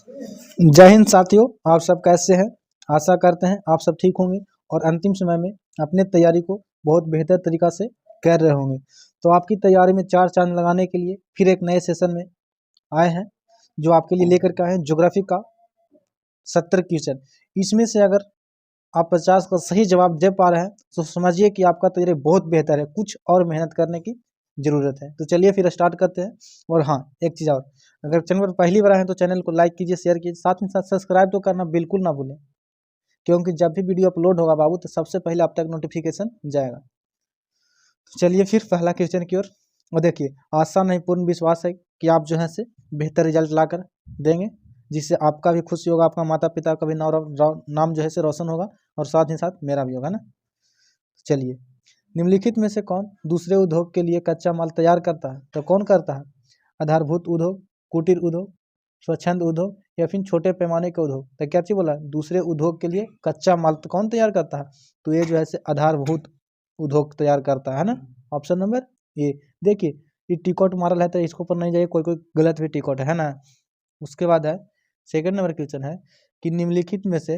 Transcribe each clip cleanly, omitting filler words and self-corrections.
जय हिंद साथियों, आप सब कैसे हैं। आशा करते हैं आप सब ठीक होंगे और अंतिम समय में अपने तैयारी को बहुत बेहतर तरीका से कर रहे होंगे। तो आपकी तैयारी में चार चांद लगाने के लिए फिर एक नए सेशन में आए हैं, जो आपके लिए लेकर के आए हैं ज्योग्राफी का 70 क्वेश्चन। इसमें से अगर आप 50 का सही जवाब दे पा रहे हैं तो समझिए कि आपका तैयारी बहुत बेहतर है, कुछ और मेहनत करने की जरूरत है। तो चलिए फिर स्टार्ट करते हैं। और हाँ, एक चीज़ और, अगर चैनल पर पहली बार आए हैं तो चैनल को लाइक कीजिए, शेयर कीजिए, साथ ही साथ सब्सक्राइब तो करना बिल्कुल ना भूलें, क्योंकि जब भी वीडियो अपलोड होगा बाबू तो सबसे पहले आप तक नोटिफिकेशन जाएगा। तो चलिए फिर पहला क्वेश्चन की ओर। और देखिए, आशा नहीं पूर्ण विश्वास है कि आप जो है से बेहतर रिजल्ट लाकर देंगे, जिससे आपका भी खुशी होगा, आपका माता पिता का भी नाम जो है से रोशन होगा और साथ ही साथ मेरा भी होगा ना। चलिए, निम्नलिखित में से कौन दूसरे उद्योग के लिए कच्चा माल तैयार करता है? तो कौन करता है? आधारभूत उद्योग, कुटीर उद्योग, स्वच्छंद उद्योग या फिर छोटे पैमाने के उद्योग। तो क्या चीज बोला? दूसरे उद्योग के लिए कच्चा माल तो कौन तैयार करता है? तो ये जो है से आधारभूत उद्योग तैयार करता है ना। Option number A. देखिए, ये टिकट मारल है तो इसको पर नहीं जाइए, कोई कोई गलत भी टिकट है ना। उसके बाद है सेकंड नंबर क्वेश्चन है कि निम्नलिखित में से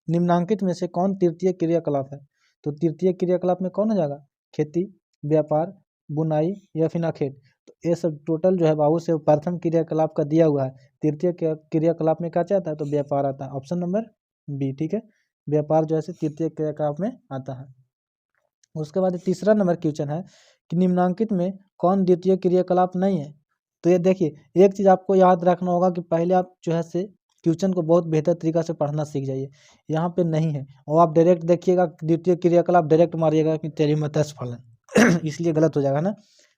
निम्नांकित में से कौन तृतीय क्रियाकलाप है? तो तृतीय क्रियाकलाप में कौन हो जाएगा? खेती, व्यापार, बुनाई या फिर अखेट। तो ये सब टोटल जो है बाबू से प्रथम क्रियाकलाप का दिया हुआ है। तृतीय क्रियाकलाप में क्या आता है? तो व्यापार आता है। ऑप्शन नंबर बी, ठीक है। व्यापार जो है तृतीय क्रियाकलाप में आता है। उसके बाद तीसरा नंबर क्वेश्चन है कि निम्नांकित में कौन द्वितीय क्रियाकलाप नहीं है? तो ये देखिए, एक चीज आपको याद रखना होगा कि पहले आप जो है से क्वेश्चन को बहुत बेहतर तरीका से पढ़ना सीख जाइए। यहाँ पे नहीं है और आप डायरेक्ट देखिएगा द्वितीय क्रियाकलाप डायरेक्ट मारिएगा कि तेरी मत्स्य पालन इसलिए गलत हो जाएगा ना।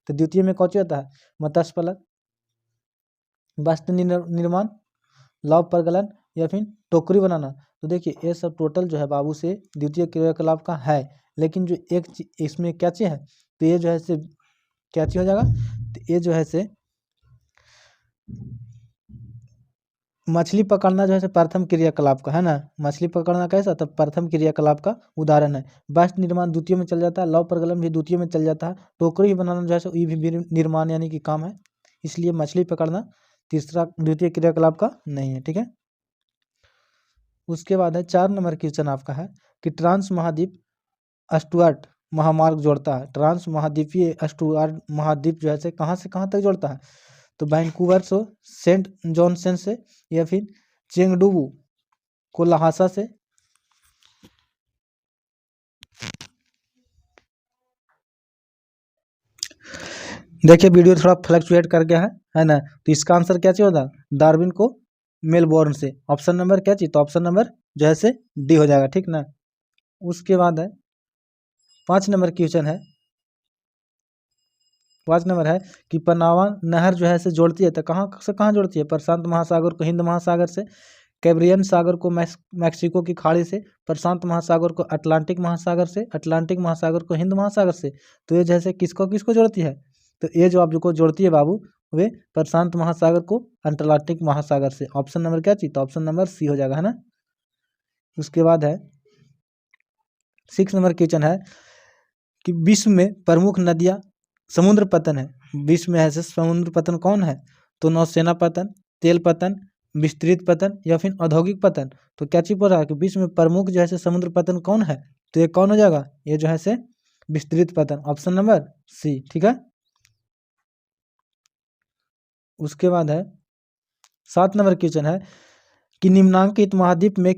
तो द्वितीय में कौन सी होता है? मत्स्य पालन, वस्त्र निर्माण, लौह प्रगलन या फिर टोकरी बनाना। तो देखिए, ये सब टोटल जो है बाबू से द्वितीय क्रियाकलाप का है, लेकिन जो एक इसमें क्या चीज है? तो ये जो है से क्या चीज हो जाएगा? तो ये जो है से मछली पकड़ना जो है प्रथम क्रियाकलाप का है ना। मछली पकड़ना कैसा? तब प्रथम क्रियाकलाप का उदाहरण है। वस्त्र निर्माण द्वितीय में चल जाता है, लौह प्रगलन भी द्वितीय में चल जाता है, टोकरी बनाना जो है ये भी निर्माण यानी कि काम है, इसलिए मछली पकड़ना तीसरा द्वितीय क्रियाकलाप का नहीं है, ठीक है। उसके बाद है 4 नंबर क्वेश्चन आपका है कि ट्रांस महाद्वीप स्टुअर्ट महामार्ग जोड़ता है। ट्रांस महाद्वीपीय स्टुअर्ट महाद्वीप जो है से कहाँ तक जोड़ता है? तो वैंकूवर से सेंट जॉनसन से या फिर चेंगडू को लहासा से। देखिए, वीडियो थोड़ा फ्लक्चुएट कर गया है ना। तो इसका आंसर क्या चाहिए होता? डार्विन को मेलबोर्न से। ऑप्शन नंबर क्या चाहिए? तो ऑप्शन नंबर जो है से डी हो जाएगा, ठीक ना। उसके बाद है 5 नंबर क्वेश्चन है। 5 नंबर है कि पनामा नहर जो है से जोड़ती है, तो कहाँ से कहाँ जोड़ती है? प्रशांत महासागर को हिंद महासागर से, कैरिबियन सागर को मैक्सिको की खाड़ी से, प्रशांत महासागर को अटलांटिक महासागर से, अटलांटिक महासागर को हिंद महासागर से। तो ये जैसे किसको किसको जोड़ती है? तो ये जो आप को जोड़ती है बाबू, वे प्रशांत महासागर को अटलांटिक महासागर से। ऑप्शन नंबर क्या चाहिए? तो ऑप्शन नंबर सी हो जाएगा, है ना। उसके बाद है 6 नंबर क्वेश्चन है कि विश्व में प्रमुख नदियां समुद्र पतन है। विश्व में ऐसे समुद्र पतन कौन है? तो नौसेना पतन, तेल पतन, विस्तृत पतन या फिर औद्योगिक पतन। तो क्या चीज बोल रहा है कि विश्व में प्रमुख जो है समुद्र पतन कौन है? तो ये कौन हो जाएगा? ये जो है से विस्तृत पतन। ऑप्शन नंबर सी, ठीक है। उसके बाद है 7 नंबर क्वेश्चन है कि निम्नांकित महाद्वीप में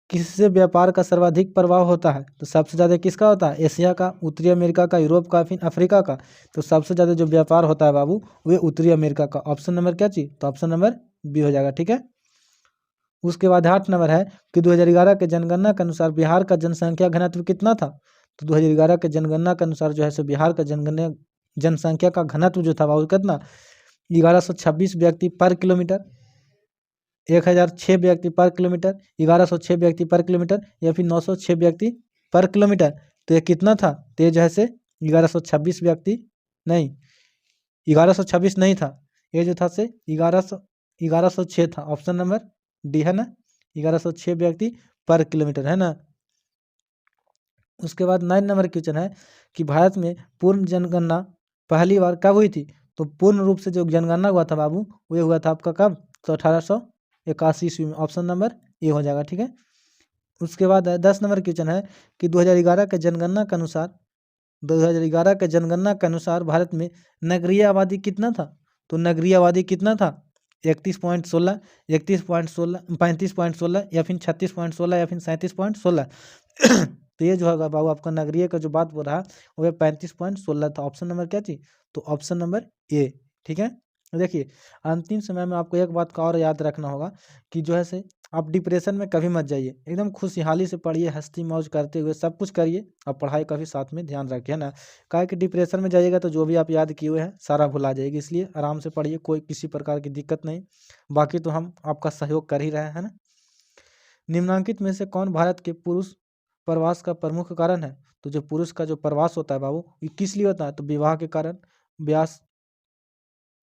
किससे व्यापार का सर्वाधिक प्रभाव होता है? तो सबसे ज्यादा किसका होता है? एशिया का, उत्तरी अमेरिका का, यूरोप का, फिर अफ्रीका का। तो सबसे ज्यादा जो व्यापार होता है बाबू वे उत्तरी अमेरिका का। ऑप्शन नंबर क्या चाहिए? तो ऑप्शन नंबर बी हो जाएगा, ठीक है। उसके बाद 8 नंबर है कि 2011 के जनगणना के अनुसार बिहार का जनसंख्या घनत्व कितना था? तो 2011 के जनगणना के अनुसार जो है सो बिहार का जनसंख्या का घनत्व जो था बाबू कितना? 1126 व्यक्ति पर किलोमीटर, 1006 व्यक्ति पर किलोमीटर, 1106 व्यक्ति पर किलोमीटर या फिर 906 व्यक्ति पर किलोमीटर। तो ये कितना था? तो ये जो है से 1126 व्यक्ति नहीं, 1126 नहीं था, ये जो था से 1106 था। ऑप्शन नंबर डी है ना, 1106 व्यक्ति पर किलोमीटर, है ना। उसके बाद 9 नंबर क्वेश्चन है कि भारत में पूर्ण जनगणना पहली बार कब हुई थी? तो पूर्ण रूप से जो जनगणना हुआ था बाबू वो हुआ था आपका कब? तो 1800 81 ईस्वी में। ऑप्शन नंबर ए हो जाएगा, ठीक है। उसके बाद 10 नंबर क्वेश्चन है कि 2011 के जनगणना के अनुसार 2011 के जनगणना के अनुसार भारत में नगरीय आबादी कितना था? तो नगरीय आबादी कितना था? 31.16, 31.16, 35.16 या फिर 36.16 या फिर 37.16। तो ये जो होगा बाबू आपका नगरीय का जो बात बोल रहा है वो 35.16 था। ऑप्शन नंबर क्या थी? तो ऑप्शन नंबर ए, ठीक है। देखिए अंतिम समय में आपको एक बात का और याद रखना होगा कि जो है से आप डिप्रेशन में कभी मत जाइए, एकदम खुशहाली से पढ़िए, हंसी मौज करते हुए सब कुछ करिए और पढ़ाई का भी साथ में ध्यान रखिए, है ना। काहे कि डिप्रेशन में जाइएगा तो जो भी आप याद किए हुए हैं सारा भुला जाएगी, इसलिए आराम से पढ़िए, कोई किसी प्रकार की दिक्कत नहीं। बाकी तो हम आपका सहयोग कर ही रहे हैं ना। निम्नलिखित में से कौन भारत के पुरुष प्रवास का प्रमुख कारण है? तो जो पुरुष का जो प्रवास होता है बाबू ये किस लिए होता है? तो विवाह के कारण, ब्यास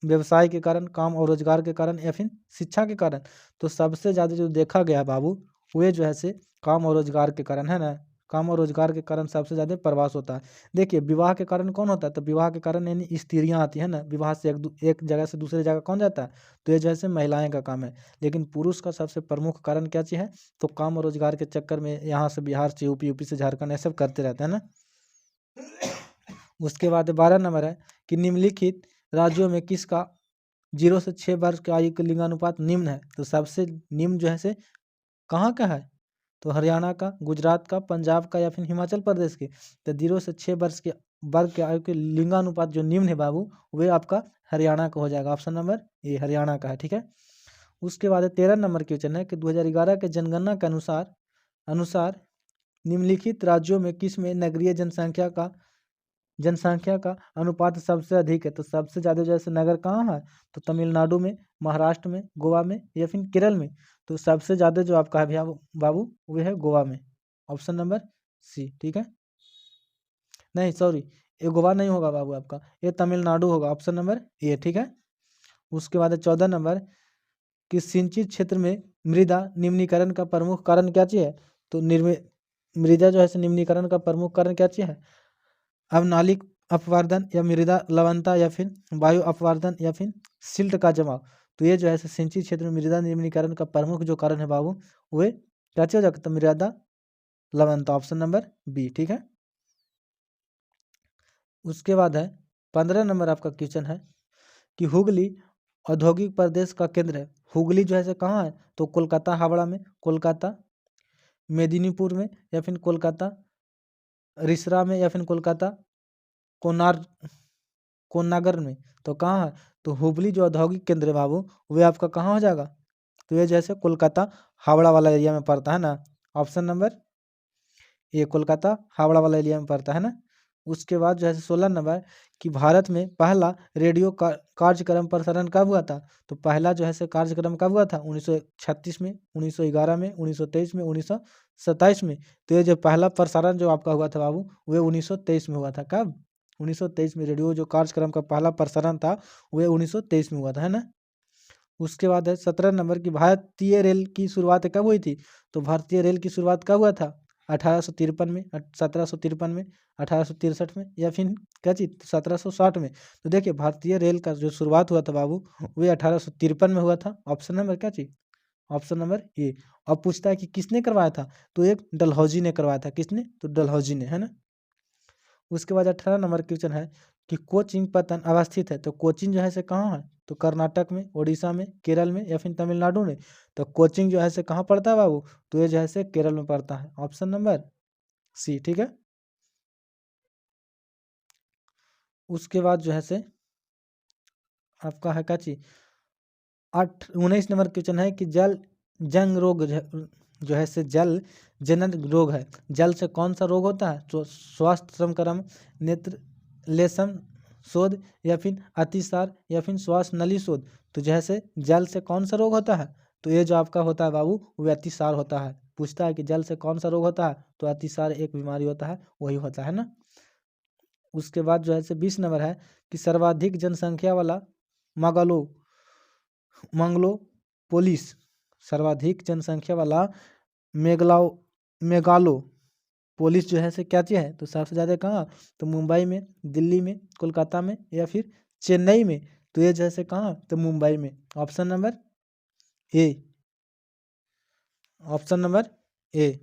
व्यवसाय के कारण, काम और रोजगार के कारण या फिर शिक्षा के कारण। तो सबसे ज़्यादा जो देखा गया है बाबू वे जो है से काम और रोजगार के कारण, है ना। काम और रोजगार के कारण सबसे ज़्यादा प्रवास होता है। देखिए विवाह के कारण कौन होता है? तो विवाह के कारण यानी स्त्रियाँ आती है ना, विवाह से एक जगह से दूसरे जगह कौन जाता है? तो ये जो है से महिलाएं का काम है। लेकिन पुरुष का सबसे प्रमुख कारण क्या चीज़ है? तो काम और रोजगार के चक्कर में यहाँ से बिहार से यूपी, यूपी से झारखंड, ये सब करते रहते हैं ना। उसके बाद 12 नंबर है कि निम्नलिखित राज्यों में किसका 0 से 6 वर्ष की आयु के लिंगानुपात निम्न है? तो सबसे निम्न जो है से कहाँ का है? तो हरियाणा का, गुजरात का, पंजाब का या फिर हिमाचल प्रदेश के। तो 0 से 6 वर्ग के आयु के लिंगानुपात जो निम्न है बाबू वे आपका हरियाणा का हो जाएगा। ऑप्शन नंबर ए हरियाणा का है, ठीक है। उसके बाद 13 नंबर क्वेश्चन है कि 2011 के जनगणना के अनुसार निम्नलिखित राज्यों में किस में नगरीय जनसंख्या का अनुपात सबसे अधिक है? तो सबसे ज़्यादा जैसे नगर कहाँ है? तो तमिलनाडु में, महाराष्ट्र में, गोवा में या फिर केरल में। तो सबसे ज़्यादा जो आपका है भैया बाबू वो है गोवा में। ऑप्शन नंबर सी, ठीक है। नहीं सॉरी, ये गोवा नहीं होगा बाबू आपका, ये तमिलनाडु होगा। ऑप्शन नंबर ए, ठीक है। उसके बाद 14 नंबर कि सिंचित क्षेत्र में मृदा निम्नीकरण का प्रमुख कारण क्या चीज़ है? तो मृदा जो है निम्नीकरण का प्रमुख कारण क्या चीज़ है? अवनालिक अपवर्तन या मृदा लवणता या फिर वायु अपवर्तन या फिर सिल्ट का जमाव। तो ये जो है सिंचित क्षेत्र में मृदा निम्नीकरण का प्रमुख जो कारण है बाबू वे क्या हो जाएगा? तो मृदा लवणता। ऑप्शन नंबर बी, ठीक है। उसके बाद है 15 नंबर आपका क्वेश्चन है कि हुगली औद्योगिक प्रदेश का केंद्र है। हुगली जो है कहाँ है? तो कोलकाता हावड़ा में, कोलकाता मेदिनीपुर में या फिर कोलकाता रिसरा में या फिर कोलकाता कोनार कोन्नागर में। तो कहाँ है? तो हुबली जो औद्योगिक केंद्र है बाबू वे आपका कहाँ हो जाएगा? तो ये जैसे कोलकाता हावड़ा वाला एरिया में पड़ता है ना। ऑप्शन नंबर ये कोलकाता हावड़ा वाला एरिया में पड़ता है ना। उसके बाद जो है 16 नंबर कि भारत में पहला रेडियो कार्यक्रम प्रसारण कब हुआ था? तो पहला जो है कार्यक्रम कब हुआ था? 1936 में, 1911 में, 1923 में, 1927 में। तो ये जो पहला प्रसारण जो आपका हुआ था बाबू वह 1923 में हुआ था। कब? 1923 में रेडियो जो कार्यक्रम का पहला प्रसारण था वह 1923 में हुआ था, है ना। उसके बाद है 17 नंबर की भारतीय रेल की शुरुआत कब हुई थी? तो भारतीय रेल की शुरुआत कब हुआ था? 1853 में, 1753 में, 1863 में या फिर क्या चीज 1760 में। तो देखिए भारतीय रेल का जो शुरुआत हुआ था बाबू वह 1853 में हुआ था। ऑप्शन नंबर क्या चीज? Option number A. अब पूछता है कि किसने करवाया था? तो एक डलहौजी ने करवाया था। किसने? तो डलहौजी ने, है ना। उसके बाद 18 नंबर क्वेश्चन है कि कोचिन पत्तन अवस्थित है। तो कोचिन जो है से कहाँ है? तो कर्नाटक में, उड़ीसा में, केरल में या फिर तमिलनाडु में। तो कोचिन जो है से कहाँ पड़ता है बाबू? तो ये जो है से केरल में पड़ता है। ऑप्शन नंबर सी, ठीक है। उसके बाद जो है से आपका है क्या चीज 19 नंबर क्वेश्चन है कि जंग रोग जो है से जल जनन रोग है। जल से कौन सा रोग होता है? तो स्वास्थ्य संक्रमण, नेत्र लेसम शोध या फिर अतिसार या फिर श्वास नली शोध। तो जो है से जल से कौन सा रोग होता है? तो ये जो आपका होता है बाबू वो अतिसार होता है। पूछता है कि जल से कौन सा रोग होता है? तो अतिसार एक बीमारी होता है, वही होता है ना। उसके बाद जो है से 20 नंबर है कि सर्वाधिक जनसंख्या वाला मगालो मंगलोपोलिस, सर्वाधिक जनसंख्या वाला मेगलाओ मेगालोपोलिस जो है से क्या चीज़ है? तो सबसे ज़्यादा कहाँ? तो मुंबई में, दिल्ली में, कोलकाता में या फिर चेन्नई में। तो ये जैसे कहाँ? तो मुंबई में। Option number A, option number A.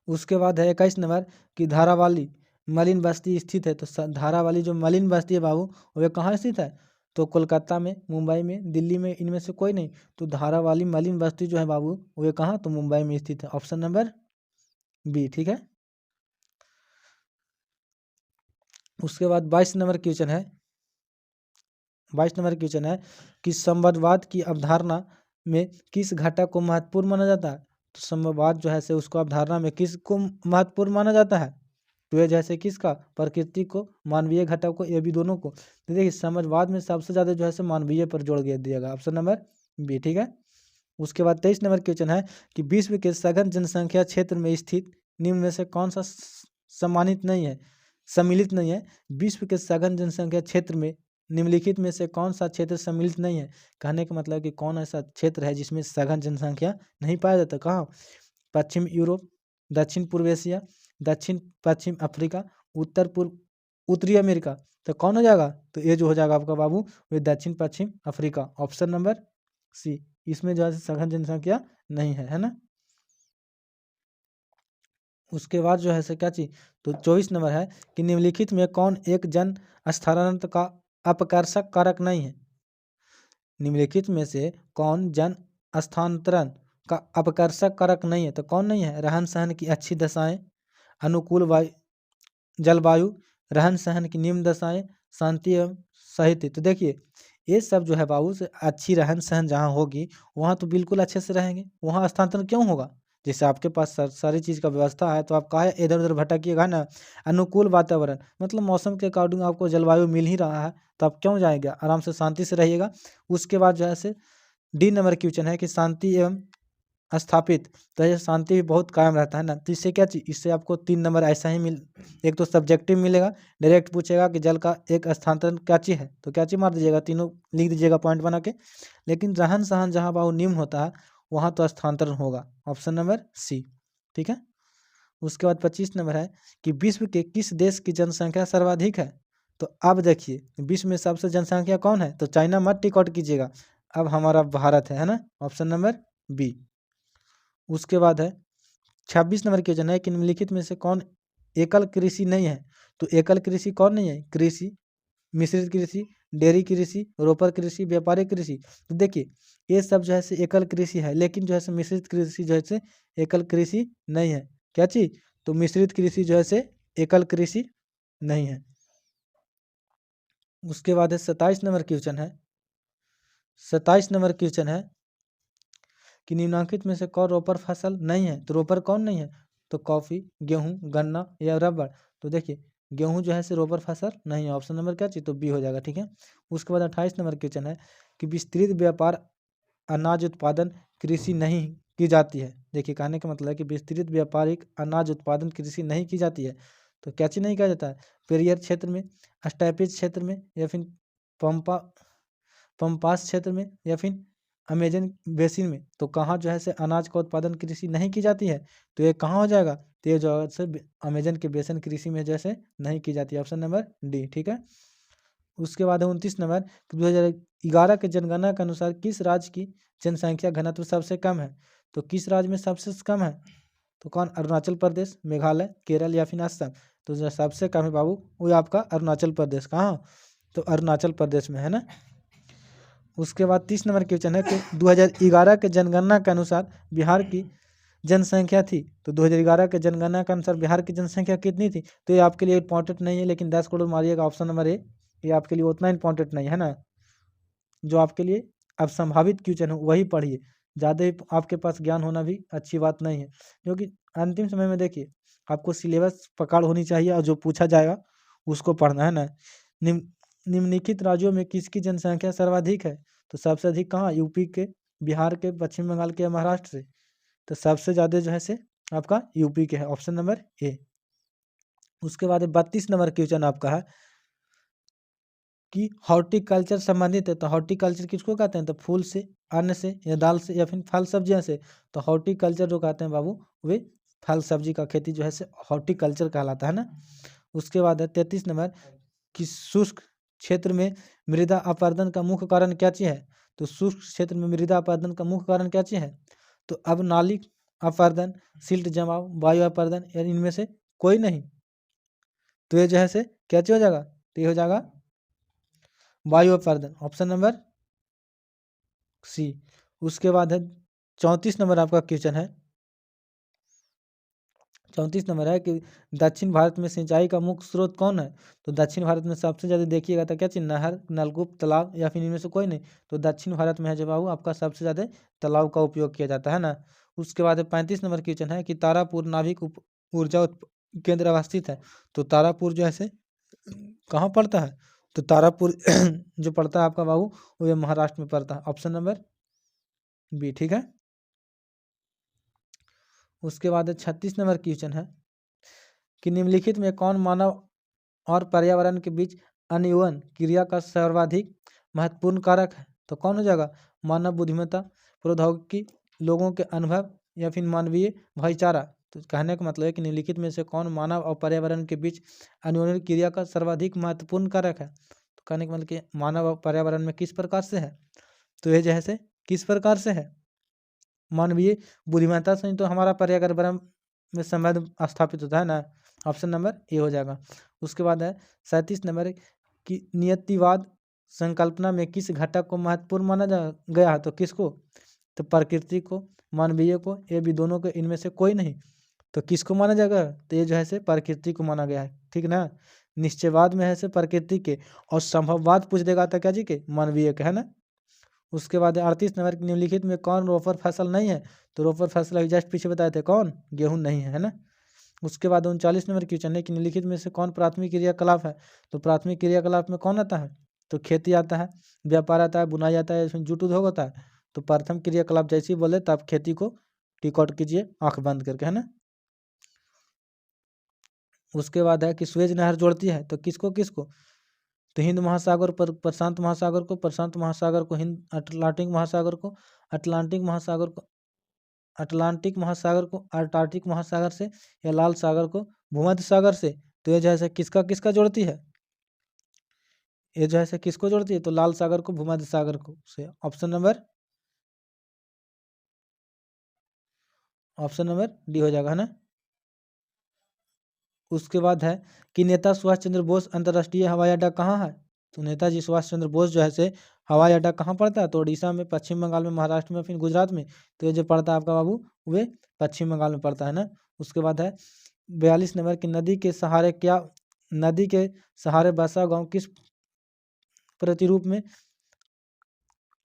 उसके बाद है 21 नंबर कि धारावाली मलिन बस्ती स्थित है। तो धारावाली जो मलिन बस्ती है बाबू वह कहाँ स्थित है? तो कोलकाता में, मुंबई में, दिल्ली में, इनमें से कोई नहीं। तो धारावाली मलिन बस्ती जो है बाबू वह कहाँ? तो मुंबई में स्थित है। ऑप्शन नंबर बी, ठीक है। उसके बाद 22 नंबर क्वेश्चन है, 22 नंबर क्वेश्चन है कि संवादवाद की अवधारणा में किस घटक को महत्वपूर्ण माना जाता है? तो संवादवाद जो है से उसको अवधारणा में किसको महत्वपूर्ण माना जाता है? तो ये जैसे किसका? प्रकृति को, मानवीय घटक को, ये भी दोनों को। तो देखिए समाजवाद में सबसे ज्यादा जो है से मानवीय पर जोड़ दिया ऑप्शन नंबर बी, ठीक है। उसके बाद 23 नंबर क्वेश्चन है कि विश्व के सघन जनसंख्या क्षेत्र में स्थित निम्न में से कौन सा सम्मिलित नहीं है? विश्व के सघन जनसंख्या क्षेत्र में निम्नलिखित में से कौन सा क्षेत्र सम्मिलित नहीं है? कहने का मतलब कि कौन ऐसा क्षेत्र है जिसमें सघन जनसंख्या नहीं पाया जाता? कहाँ? पश्चिम यूरोप, दक्षिण पूर्व एशिया, दक्षिण पश्चिम अफ्रीका, उत्तरी अमेरिका। तो कौन हो जाएगा? तो ये जो हो जाएगा आपका बाबू वो दक्षिण पश्चिम अफ्रीका, ऑप्शन नंबर सी। इसमें जो है सघन जनसंख्या नहीं है ना। उसके बाद जो है से क्या चीज? तो 24 नंबर है कि निम्नलिखित में कौन एक जन स्थानांतरण का अपकर्षक कारक नहीं है? निम्नलिखित में से कौन जन स्थानांतरण का अपकर्षक कारक नहीं है? तो कौन नहीं है? रहन सहन की अच्छी दशाएं, अनुकूल जलवायु, रहन सहन की निम्न दशाएं, शांति एवं साहित्य। तो देखिए ये सब जो है बाबू से अच्छी रहन सहन जहाँ होगी वहाँ तो बिल्कुल अच्छे से रहेंगे, वहाँ स्थानांतरण क्यों होगा? जैसे आपके पास सारी चीज़ का व्यवस्था है तो आप काहे इधर उधर भटकिएगा ना। अनुकूल वातावरण मतलब मौसम के अकॉर्डिंग आपको जलवायु मिल ही रहा है तो आप क्यों जाएंगे, आराम से शांति से रहिएगा। उसके बाद जो है से डी नंबर क्वेश्चन है कि शांति एवं स्थापित। तो ये शांति भी बहुत कायम रहता है ना। तो इससे क्या चीज? इससे आपको 3 नंबर ऐसा ही एक तो सब्जेक्टिव मिलेगा, डायरेक्ट पूछेगा कि जल का एक स्थानांतरण क्या चीज है, तो क्या चीज मार दीजिएगा, तीनों लिख दीजिएगा पॉइंट बना के। लेकिन रहन सहन जहाँ बाबू निम्न होता है वहाँ तो स्थानांतरण होगा, ऑप्शन नंबर सी, ठीक है। उसके बाद 25 नंबर है कि विश्व के किस देश की जनसंख्या सर्वाधिक है? तो अब देखिए विश्व में सबसे जनसंख्या कौन है? तो चाइना मत टिक आउट कीजिएगा, अब हमारा भारत है ना, ऑप्शन नंबर बी। उसके बाद है 26 नंबर क्वेश्चन है कि निम्नलिखित में से कौन एकल कृषि नहीं है? तो एकल कृषि कौन नहीं है? कृषि, मिश्रित कृषि, डेयरी कृषि, रोपर कृषि, व्यापारिक कृषि। तो देखिए ये सब जो है से एकल कृषि है, लेकिन जो है से मिश्रित कृषि जो है से एकल कृषि नहीं है। क्या चीज? तो मिश्रित कृषि जो है से एकल कृषि नहीं है। उसके बाद है 27 नंबर क्वेश्चन है, 27 नंबर क्वेश्चन है कि निम्नलिखित में से कौन रोपर फसल नहीं है? तो रोपर कौन नहीं है? तो कॉफी, गेहूं, गन्ना या रबड़। तो देखिए गेहूं जो है से रोपर फसल नहीं है, ऑप्शन नंबर क्या चाहिए? तो बी हो जाएगा, ठीक है। उसके बाद 28 नंबर क्वेश्चन है कि विस्तृत व्यापार अनाज उत्पादन कृषि नहीं की जाती है। देखिए कहने का मतलब है कि विस्तृत व्यापारिक अनाज उत्पादन कृषि नहीं की जाती है। तो क्या चीज नहीं किया जाता है? पेरियर क्षेत्र में, स्टेपिज क्षेत्र में, या फिर पंपास क्षेत्र में, या फिर अमेजन बेसिन में। तो कहाँ जो है से अनाज का उत्पादन कृषि नहीं की जाती है? तो ये कहाँ हो जाएगा? तो ये जो है से अमेजन के बेसिन कृषि में जैसे नहीं की जाती है, ऑप्शन नंबर डी, ठीक है। उसके बाद है 29 नंबर 2011 के जनगणना के अनुसार किस राज्य की जनसंख्या घनत्व सबसे कम है? तो किस राज्य में सबसे कम है? तो कौन? अरुणाचल प्रदेश, मेघालय, केरल या फिर असम। तो जो सबसे कम है बाबू वो आपका अरुणाचल प्रदेश। कहाँ? तो अरुणाचल प्रदेश में है ना। उसके बाद 30 नंबर क्वेश्चन है कि 2011 के जनगणना के अनुसार बिहार की जनसंख्या थी। तो 2011 के जनगणना के अनुसार बिहार की जनसंख्या कितनी थी? तो ये आपके लिए इंपॉर्टेंट नहीं है, लेकिन 10 करोड़ मारिएगा, ऑप्शन नंबर ए। ये आपके लिए उतना इंपॉर्टेंट नहीं है ना। जो आपके लिए अब संभावित क्वेश्चन है वही पढ़िए, ज़्यादा आपके पास ज्ञान होना भी अच्छी बात नहीं है, क्योंकि अंतिम समय में देखिए आपको सिलेबस पकड़ होनी चाहिए और जो पूछा जाएगा उसको पढ़ना है ना। निम्नलिखित राज्यों में किसकी जनसंख्या सर्वाधिक है? तो सबसे अधिक कहाँ? यूपी के, बिहार के, पश्चिम बंगाल के या महाराष्ट्र से। तो सबसे ज़्यादा जो है से आपका यूपी के है, ऑप्शन नंबर ए। उसके बाद 32 नंबर क्वेश्चन आपका है कि हॉर्टिकल्चर संबंधित है। तो हॉर्टिकल्चर किसको कहते हैं? तो फूल से, अन्न से, या दाल से, या फिर फल सब्जियां से। तो हॉर्टिकल्चर जो कहते हैं बाबू वे फल सब्जी का खेती जो है से हॉर्टिकल्चर कहलाता है ना। उसके बाद है 33 नंबर कि शुष्क क्षेत्र में मृदा अपरदन का मुख्य कारण क्या चीज है? तो शुष्क क्षेत्र में मृदा अपरदन का मुख्य कारण क्या चीज है? तो अब नाली अपरदन, सिल्ट जमाव, वायु अपरदन, यानी इनमें से कोई नहीं। तो ये जो है से क्या हो जाएगा, तो ये हो जाएगा वायु अपरदन, ऑप्शन नंबर सी। उसके बाद है 34 नंबर आपका क्वेश्चन है। 34 नंबर है कि दक्षिण भारत में सिंचाई का मुख्य स्रोत कौन है। तो दक्षिण भारत में सबसे ज़्यादा देखिएगा तो क्या चीज, नहर, नलकूप, तालाब, या फिर इनमें से कोई नहीं। तो दक्षिण भारत में है जो बाबू आपका सबसे ज़्यादा तालाब का उपयोग किया जाता है ना। उसके बाद 35 नंबर क्वेश्चन है कि तारापुर नाभिक ऊर्जा केंद्र अवस्थित है। तो तारापुर जो है से कहाँ पड़ता है, तो तारापुर जो पड़ता है आपका बाबू वो ये महाराष्ट्र में पड़ता है, ऑप्शन नंबर बी, ठीक है। उसके बाद 36 नंबर क्वेश्चन है कि निम्नलिखित में कौन मानव और पर्यावरण के बीच अन्योन्य क्रिया का सर्वाधिक महत्वपूर्ण कारक है। तो कौन हो जाएगा, मानव बुद्धिमत्ता, प्रौद्योगिकी, लोगों के अनुभव, या फिर मानवीय भाईचारा। तो कहने का मतलब है कि निम्नलिखित में से कौन मानव और पर्यावरण के बीच अन्योन्य क्रिया का सर्वाधिक महत्वपूर्ण कारक है। तो कहने का मतलब कि मानव और पर्यावरण में किस प्रकार से है, तो ये जैसे किस प्रकार से है, मानवीय बुद्धिमत्ता से तो हमारा पर्यावरण में संबंध स्थापित होता है ना, ऑप्शन नंबर ए हो जाएगा। उसके बाद है 37 नंबर कि नियतिवाद संकल्पना में किस घटक को महत्वपूर्ण माना गया है। तो किसको, तो प्रकृति को, मानवीय को, ये भी दोनों को, इनमें से कोई नहीं। तो किसको माना जाएगा, तो ये जो है से प्रकृति को माना गया है, ठीक ना। निश्चयवाद में है से प्रकृति के, और संभववाद पूछ देगा तो क्या जी के, मानवीय के, है ना। उसके बाद 38 नंबर निम्नलिखित में कौन रोपर फसल नहीं है। तो रोपर फसल अभी जस्ट पीछे बताए थे कौन, गेहूं नहीं है ना। उसके बाद 39 नंबर क्वेश्चन है कि निम्नलिखित में से कौन प्राथमिक क्रियाकलाप है। तो प्राथमिक क्रियाकलाप में कौन आता है, तो खेती आता है, व्यापार आता है, बुनाई आता है, इसमें जूट उद्योग होता है। तो प्रथम क्रियाकलाप जैसे ही बोले तो आप खेती को टिक आउट कीजिए आंख बंद करके, है ना। उसके बाद है कि स्वेज नहर जोड़ती है तो किसको किसको, तो हिंद महासागर पर प्रशांत महासागर को, प्रशांत महासागर को हिंद, अटलांटिक महासागर को, अटलांटिक महासागर को, अटलांटिक महासागर को अंटार्कटिक महासागर से, या लाल सागर को भूमध्य सागर से। तो ये जैसे किसका किसका जोड़ती है, ये जैसे किसको जोड़ती है, तो लाल सागर को भूमध्य सागर को से, ऑप्शन नंबर डी हो जाएगा, है ना। उसके बाद है कि नेता सुभाष चंद्र बोस अंतर्राष्ट्रीय हवाई अड्डा कहाँ है। तो नेताजी सुभाष चंद्र बोस जो है से हवाई अड्डा कहाँ पड़ता है, तो उड़ीसा में, पश्चिम बंगाल में, महाराष्ट्र में, फिर गुजरात में। तो ये जो पड़ता है आपका बाबू वे पश्चिम बंगाल में पड़ता है ना। उसके बाद है 42 नंबर की नदी के सहारे क्या, नदी के सहारे बसा गांव किस प्रतिरूप में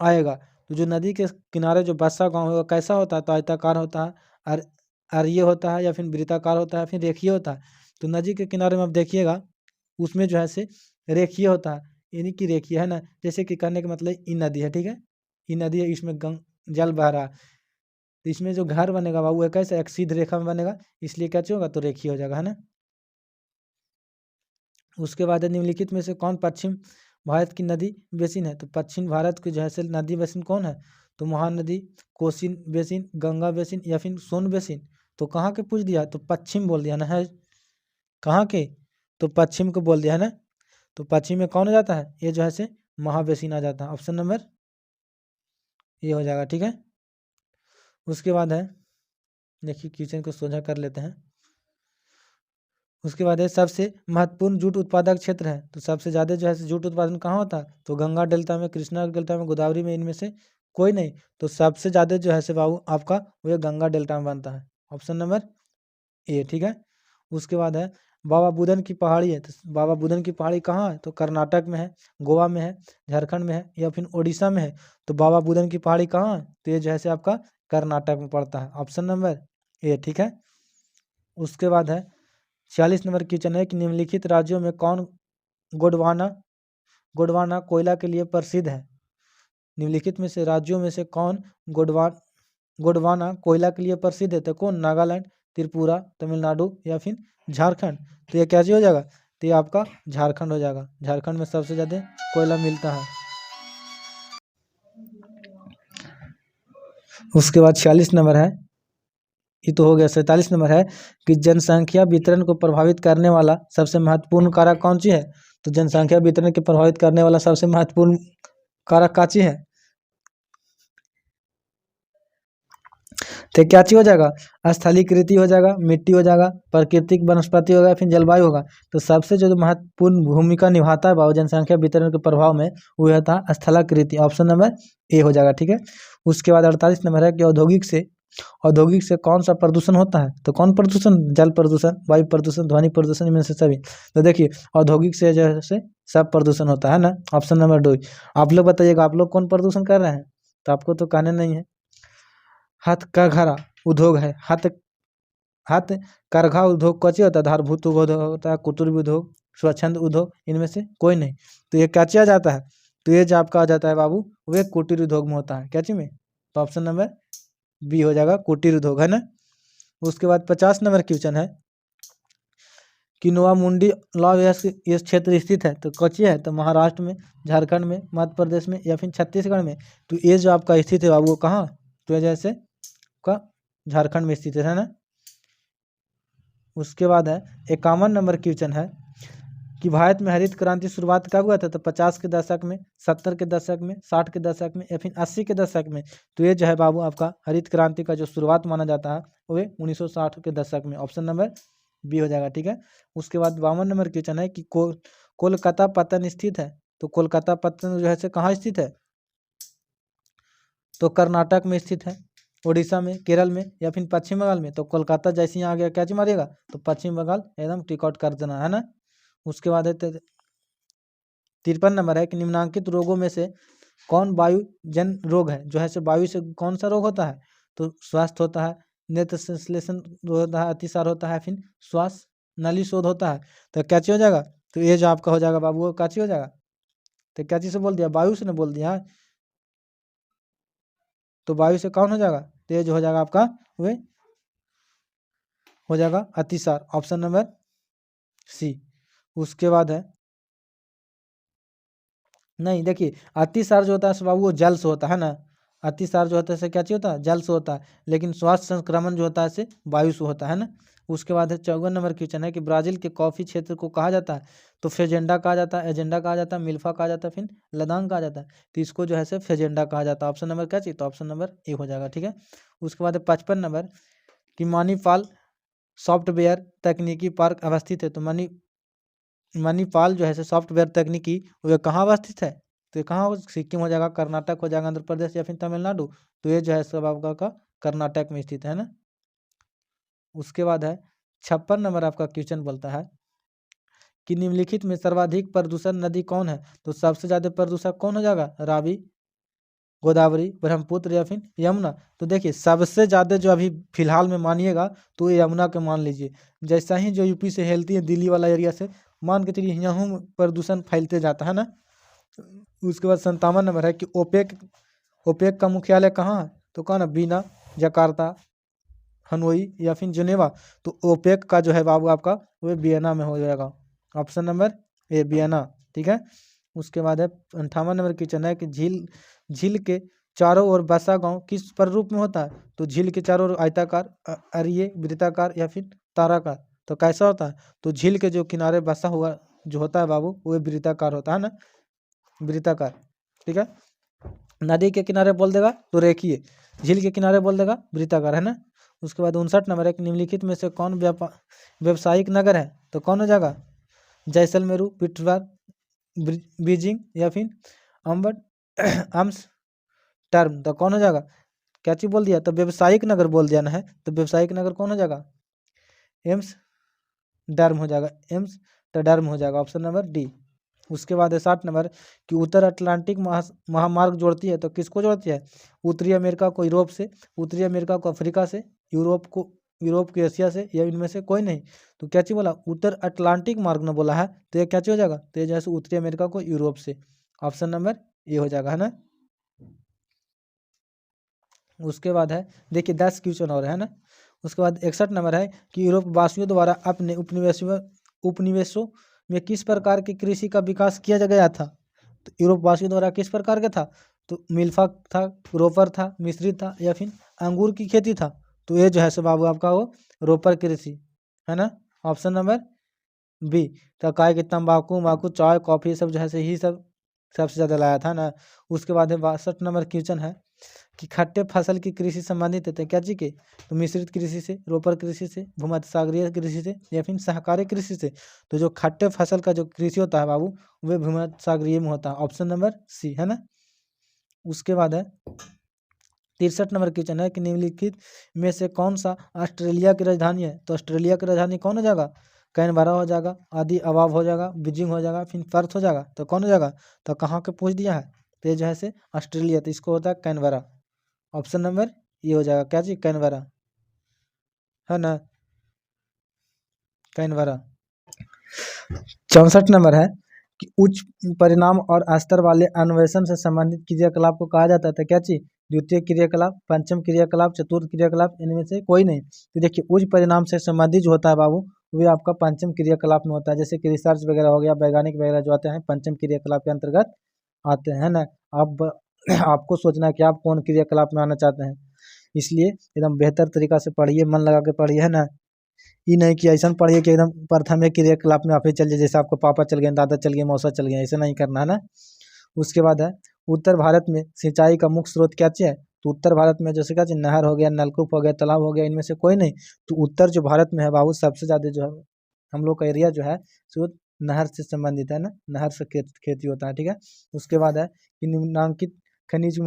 आएगा। तो जो नदी के किनारे जो बसा गांव है वो कैसा होता है, तो आयताकार होता है, अर अरीय होता है, या फिर वृत्ताकार होता है, फिर रेखीय होता है। तो नदी के किनारे में आप देखिएगा उसमें जो है से रेखीय होता है, यानी कि रेखीय है ना। जैसे कि कहने का मतलब ये नदी है, ठीक है, ये नदी है, इसमें जल बह रहा है, तो इसमें जो घर बनेगा बाबू है कैसे, एक सीध रेखा में बनेगा, इसलिए क्या होगा, तो रेखीय हो जाएगा, है ना। उसके बाद निम्नलिखित में से कौन पश्चिम भारत की नदी बेसिन है। तो पश्चिम भारत की जो है से नदी बेसिन कौन है, तो महानदी, कोसी बेसिन, गंगा बेसिन, या फिर सोन बेसिन। तो कहाँ के पूछ दिया, तो पश्चिम बोल दिया ना, है कहाँ के, तो पश्चिम को बोल दिया है ना। तो पश्चिम में कौन आ जाता है, ये जो है से महाबेसिन आ जाता है, ऑप्शन नंबर ये हो जाएगा, ठीक है। उसके बाद है, देखिए क्वेश्चन को सोझा कर लेते हैं। उसके बाद है सबसे महत्वपूर्ण जूट उत्पादक क्षेत्र है। तो सबसे ज़्यादा जो है जूट उत्पादन कहाँ होता है, तो गंगा डेल्टा में, कृष्णा डेल्टा में, गोदावरी में, इनमें से कोई नहीं। तो सबसे ज़्यादा जो है बाबू आपका वो गंगा डेल्टा में बनता है, ऑप्शन नंबर ए, ठीक है। उसके बाद है बाबा बुदन की पहाड़ी है। तो बाबा बुदन की पहाड़ी कहाँ है, तो कर्नाटक में है, गोवा में है, झारखंड में है, या फिर उड़ीसा में है। तो बाबा बुदन की पहाड़ी कहाँ है, तो ये जो है आपका कर्नाटक में पड़ता है, ऑप्शन नंबर ए, ठीक है। उसके बाद है 46 नंबर क्वेश्चन है कि निम्नलिखित राज्यों में कौन गोंडवाना गोंडवाना कोयला के लिए प्रसिद्ध है। निम्नलिखित में से राज्यों में से कौन गोंडवाना कोयला के लिए प्रसिद्ध है। तो कौन, नागालैंड, त्रिपुरा, तमिलनाडु, या फिर झारखंड। तो ये क्या हो जाएगा, तो ये आपका झारखंड हो जाएगा। झारखंड में सबसे ज़्यादा कोयला मिलता है। उसके बाद 46 नंबर है, ये तो हो गया। 47 नंबर है कि जनसंख्या वितरण को प्रभावित करने वाला सबसे महत्वपूर्ण कारक कौन सी है। तो जनसंख्या वितरण को प्रभावित करने वाला सबसे महत्वपूर्ण कारक काची है, तो क्या चीज हो जाएगा, स्थलीकृति हो जाएगा, मिट्टी हो जाएगा, प्राकृतिक वनस्पति होगा, फिर जलवायु होगा। तो सबसे जो महत्वपूर्ण भूमिका निभाता है बाबू जनसंख्या वितरण के प्रभाव में, वो होता है स्थलाकृति। ऑप्शन नंबर ए हो जाएगा, ठीक है। उसके बाद 48 नंबर है कि औद्योगिक से कौन सा प्रदूषण होता है। तो कौन प्रदूषण, जल प्रदूषण, वायु प्रदूषण, ध्वनि प्रदूषण, इनमें से सभी। तो देखिए औद्योगिक से जैसे सब प्रदूषण होता है ना। Option number 2। आप लोग बताइएगा, आप लोग कौन प्रदूषण कर रहे हैं। तो आपको तो कहने नहीं है। हथकरघा उद्योग है, हथकरघा उद्योग कौन होता है, धारभूत उद्योग होता है, कुटीर उद्योग, स्वच्छंद उद्योग, इनमें से कोई नहीं। तो ये क्या आ जाता है, तो ये जो आपका आ जाता है बाबू, वो कुटीर उद्योग में होता है। क्या चीज में, तो ऑप्शन नंबर बी हो जाएगा, कुटीर उद्योग, है ना। उसके बाद 50 नंबर क्वेश्चन है कि नोवा मुंडी लॉ ये क्षेत्र स्थित है। तो कच्ची है, तो महाराष्ट्र में, झारखंड में, मध्य प्रदेश में, या फिर छत्तीसगढ़ में। तो ये जो आपका स्थित है बाबू, कहाँ, तो ये जैसे का झारखंड में स्थित है ना। उसके बाद है 51 नंबर क्वेश्चन है कि भारत में हरित क्रांति शुरुआत कब हुआ था। तो 50 के दशक में, 70 के दशक में, 60 के दशक में, या फिर 80 के दशक में। तो ये जो है बाबू आपका हरित क्रांति का जो शुरुआत माना जाता है वो 1960 के दशक में। ऑप्शन नंबर बी हो जाएगा, ठीक है। उसके बाद 52 नंबर क्वेश्चन है कि कोलकाता पत्तन स्थित है। तो कोलकाता पत्तन जो है कहाँ स्थित है, तो कर्नाटक में स्थित है, उड़ीसा में, केरल में, या फिर पश्चिम बंगाल में। तो कोलकाता जैसे ही आ गया क्या चीज मारिएगा, तो पश्चिम बंगाल एकदम टिक आउट कर देना है ना। उसके बाद है 53 नंबर है कि निम्नांकित रोगों में से कौन वायु जन रोग है, जो है से वायु से कौन सा रोग होता है। तो स्वास्थ्य होता है, नेत्र संश्लेषण होता है, अतिसार होता है, फिर श्वास नली शोध होता है। तो क्या चीज हो जाएगा, तो ये जो आपका हो जाएगा बाबू, वो क्या चीज हो जाएगा, तो क्या चीज से बोल दिया, वायु से ने बोल दिया। तो वायु से कौन हो जाएगा, तो ये जो हो जाएगा आपका वे हो जाएगा अतिसार। Option number C. उसके बाद है, नहीं देखिए अतिसार जो होता है बाबू वो जल से होता है ना। अतिसार जो होता है क्या चीज होता है, जल से होता है। लेकिन स्वास्थ्य संक्रमण जो होता है से वायु से होता है ना। उसके बाद है 54 नंबर क्वेश्चन है कि ब्राजील के कॉफी क्षेत्र को कहा जाता है। तो फेजेंडा कहा जाता है, एजेंडा कहा जाता है, मिल्फा कहा जाता है, फिर लदांग कहा जाता है। तो इसको जो है से फेजेंडा कहा जाता है। ऑप्शन नंबर क्या चाहिए, तो ऑप्शन नंबर ए हो जाएगा, ठीक है। उसके बाद है 55 नंबर कि मणिपाल सॉफ्टवेयर तकनीकी पार्क अवस्थित है। तो मणिपाल जो है सॉफ्टवेयर तकनीकी वो कहाँ अवस्थित है, तो ये कहाँ, सिक्किम हो जाएगा, कर्नाटक हो जाएगा, आंध्र प्रदेश, या फिर तमिलनाडु। तो ये जो है सब आपका का कर्नाटक में स्थित है ना। उसके बाद है 56 नंबर आपका क्वेश्चन बोलता है कि निम्नलिखित में सर्वाधिक प्रदूषण नदी कौन है। तो सबसे ज्यादा प्रदूषक कौन हो जाएगा, रावी, गोदावरी, ब्रह्मपुत्र, या फिर यमुना। तो देखिए सबसे ज्यादा जो अभी फिलहाल में मानिएगा तो ये यमुना के मान लीजिए। जैसा ही जो यूपी से हेलती है दिल्ली वाला एरिया से, मान के चलिए यहाँ प्रदूषण फैलते जाता है ना। उसके बाद 57 नंबर है कि ओपेक का मुख्यालय कहाँ है। तो कौन है, बीना, जकार्ता, हनोई, या फिर जिनेवा। तो ओपेक का जो है बाबू आपका वो वियना में हो जाएगा। ऑप्शन नंबर ए वियना, ठीक है। उसके बाद है 58 नंबर क्वेश्चन है कि झील के चारों ओर बसा गांव किस प्ररूप में होता है। तो झील के चारों ओर आयताकार, अरिये, वृत्ताकार, या फिर ताराकार। तो कैसा होता है, तो झील के जो किनारे बसा हुआ जो होता है बाबू वो वृत्ताकार होता है ना, वृत्ताकार, ठीक है। नदी के किनारे बोल देगा तो रेखीय, झील के किनारे बोल देगा वृत्ताकार, है ना। उसके बाद 59 नंबर है कि निम्नलिखित में से कौन व्यावसायिक नगर है। तो कौन हो जाएगा, जैसलमेरू, पिटवार, बीजिंग, या फिर अम्स टर्म। तो कौन हो जाएगा, क्या चीज बोल दिया, तो व्यवसायिक नगर बोल दिया ना है। तो व्यवसायिक नगर कौन हो जाएगा, एम्स डर्म हो जाएगा, एम्स टर्म हो जाएगा। Option number D. उसके बाद है 60 नंबर कि उत्तर अटलांटिक महामार्ग जोड़ती है। तो किसको जोड़ती है, उत्तरी अमेरिका को यूरोप से, उत्तरी अमेरिका को अफ्रीका से, यूरोप को एशिया से, या इनमें से कोई नहीं। तो क्या चीज बोला, उत्तर अटलांटिक मार्ग ने बोला है। तो ये क्या चीज हो जाएगा, तो ये जैसे उत्तरी अमेरिका को यूरोप से। ऑप्शन नंबर ये हो जाएगा, है ना। उसके बाद है देखिए 10 क्वेश्चन और है ना। उसके बाद 61 नंबर है कि यूरोप वासियों द्वारा अपने उपनिवेशों में किस प्रकार की कृषि का विकास किया गया था। तो यूरोप वासियों द्वारा किस प्रकार का था, तो मिल्फा था, रोपर था, मिश्रित था, या फिर अंगूर की खेती था। तो ये जो है सब बाबू आपका वो रोपर कृषि है ना। Option number B. तो काय कि तम्बाकू माकू चाय कॉफी सब जो है से ही सब सबसे ज्यादा लाया था ना। उसके बाद है 62 नंबर क्वेश्चन है कि खट्टे फसल की कृषि संबंधित होते हैं क्या जी के, तो मिश्रित कृषि से, रोपर कृषि से, भूमध्य सागरीय कृषि से या फिर सहकारी कृषि से। तो जो खट्टे फसल का जो कृषि होता है बाबू वह भूमध्य सागरीय में होता है, ऑप्शन नंबर सी है ना। उसके बाद है 63 नंबर क्वेश्चन है कि निम्नलिखित में से कौन सा ऑस्ट्रेलिया की राजधानी है, तो ऑस्ट्रेलिया की राजधानी कौन हो जाएगा, कैनबरा हो जाएगा, आदि अबाब हो जाएगा, बीजिंग हो जाएगा, फिर पर्थ हो जाएगा, तो कौन हो जाएगा, तो कहाँ के पूछ दिया है, तो ये जो है से ऑस्ट्रेलिया, तो इसको होता है कैनबरा, ऑप्शन नंबर ये हो जाएगा क्या जी, कैनबरा है ना, कैनबरा। 64 नंबर है कि उच्च परिणाम और स्तर वाले अन्वेषण से संबंधित क्रियाकलाप को कहा जाता है क्या चीज, द्वितीय क्रियाकलाप, पंचम क्रियाकलाप, चतुर्थ क्रियाकलाप, इनमें से कोई नहीं। तो देखिए उच्च परिणाम से संबंधित जो होता है बाबू वे आपका पंचम क्रियाकलाप में होता है, जैसे कि रिसर्च वगैरह हो गया, वैज्ञानिक वगैरह जो आते हैं पंचम क्रियाकलाप के अंतर्गत आते हैं ना। आप आपको सोचना है कि आप कौन क्रियाकलाप में आना चाहते हैं, इसलिए एकदम बेहतर तरीका से पढ़िए, मन लगा के पढ़िए है ना। ये नहीं कि ऐसा पढ़िए कि एकदम प्रथम एक क्रियाकलाप में आप ही चल जाए, जैसे आपको पापा चल गए, दादा चल गए, मौसा चल गए, ऐसा नहीं करना है ना। उसके बाद है उत्तर भारत में सिंचाई का मुख्य स्रोत क्या है, तो उत्तर भारत में जैसे क्या चाहिए, नहर हो गया, नलकूप हो गया, तालाब हो गया, इनमें से कोई नहीं। तो उत्तर जो भारत में है बाबू सबसे ज़्यादा जो है हम लोग का एरिया जो है सो नहर से संबंधित है ना, नहर से खेती होता है, ठीक है। उसके बाद है कि निम्नांकित खनिज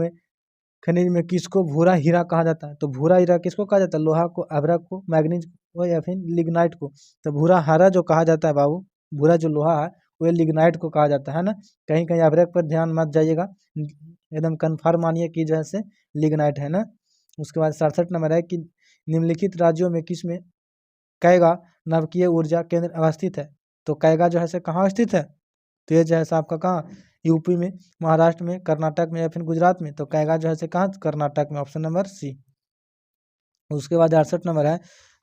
में किसको भूरा हीरा कहा जाता है, तो भूरा हीरा किसको कहा जाता है, लोहा को, अभ्रक को, मैग्नीज को या फिर लिग्नाइट को। तो भूरा हीरा जो कहा जाता है बाबू, भूरा जो लोहा है वो लिग्नाइट को कहा जाता है ना, कहीं कहीं अभ्रक पर ध्यान मत जाइएगा, एकदम कन्फर्म मानिए कि जो है से लिग्नाइट है ना। उसके बाद 67 नंबर है कि निम्नलिखित राज्यों में किस में कैगा नवकीय ऊर्जा केंद्र अवस्थित है, तो कैगा जो है से कहाँ स्थित है, तो ये जो है आपका कहाँ, यूपी में, महाराष्ट्र में, कर्नाटक में या फिर गुजरात में, तो कैगा जो है से कहाँ, कर्नाटक में, ऑप्शन नंबर सी। उसके बाद 68 नंबर है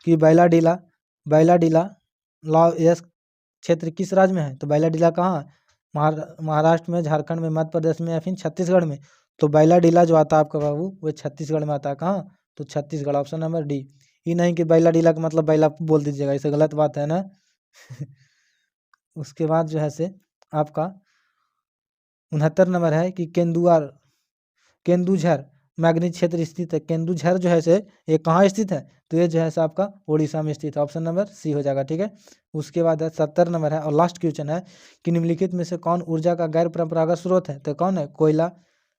कि बैलाडीला लॉयस क्षेत्र किस राज्य में है, तो बैलाडीला कहाँ, महाराष्ट्र में, झारखंड में, मध्य प्रदेश में या फिर छत्तीसगढ़ में। तो बैलाडीला जो आता है आपका बाबू वो छत्तीसगढ़ में आता है, कहाँ, तो छत्तीसगढ़, ऑप्शन नंबर डी। ये नहीं कि बैलाडीला का मतलब बैला बोल दीजिएगा, इसे गलत बात है ना। उसके बाद जो है से आपका 69 नंबर है कि केंदुझर मैग्नीज क्षेत्र स्थित है, केंदुझर जो है से ये कहाँ स्थित है, तो ये जो है से आपका उड़ीसा में स्थित है, ऑप्शन नंबर सी हो जाएगा, ठीक है। उसके बाद है 70 नंबर है और लास्ट क्वेश्चन है कि निम्नलिखित में से कौन ऊर्जा का गैर परंपरागत स्रोत है, तो कौन है, कोयला,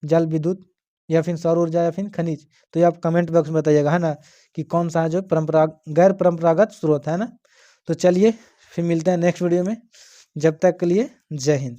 जल विद्युत या फिर सौर ऊर्जा या फिर खनिज। तो ये आप कमेंट बॉक्स में बताइएगा है ना कि कौन सा है जो गैर परंपरागत स्रोत है ना। तो चलिए फिर मिलते हैं नेक्स्ट वीडियो में, जब तक के लिए जय हिंद।